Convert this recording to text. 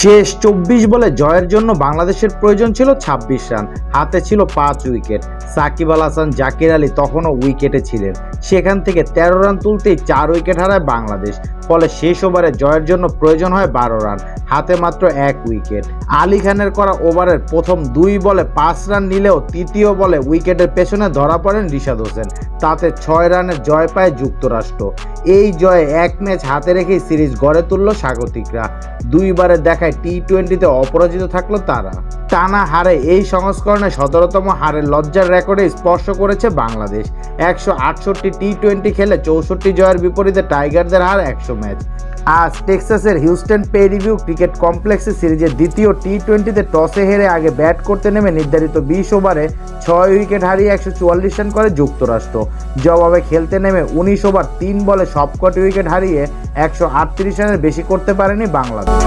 শেষ ২৪ বলে জয়ের জন্য বাংলাদেশের প্রয়োজন ছিল ২৬ রান, হাতে ছিল ৫ উইকেট। সাকিব আল হাসান, জাকির আলী তখনও উইকেটে ছিলেন। সেখান থেকে ১৩ রান তুলতেই ৪ উইকেট হারায় বাংলাদেশ। ফলে শেষ ওভারে জয়ের জন্য প্রয়োজন হয় ১২ রান, হাতে মাত্র ১ উইকেট। আলী খানের করা ওভারের প্রথম ২ বলে ৫ রান নিলেও তৃতীয় বলে উইকেটের পেছনে ধরা পড়েন রিশাদ হোসেন। তাতে ৬ রানের জয় পায় যুক্তরাষ্ট্র। এই জয়ে এক ম্যাচ হাতে রেখেই সিরিজ গড়ে তুলল স্বাগতিকরা। দুইবারে দেখায় টি-20তে অপরাজিত থাকলো তারা। টানা হারে এই সংস্করণে ১৭তম হারের লজ্জার রেকর্ডে স্পর্শ করেছে বাংলাদেশ। ১৬৮ টি-20 খেলে ৬৪ জয়ের বিপরীতে টাইগারদের হার ১০০ ম্যাচ। আজ টেক্সাসের হিউস্টন পেরিভিউ ক্রিকেট কমপ্লেক্সে সিরিজের দ্বিতীয় টি-20তে টসে হেরে আগে ব্যাট করতে নেমে নির্ধারিত ২০ ওভারে ৬ উইকেট হারিয়ে ১৪৪ রান করে যুক্তরাষ্ট্র। জবাবে খেলতে নেমে ১৯ ওভার ৩ বলে সবকটি উইকেট হারিয়ে ১৩৮ রানের বেশি করতে পারেনি বাংলাদেশ।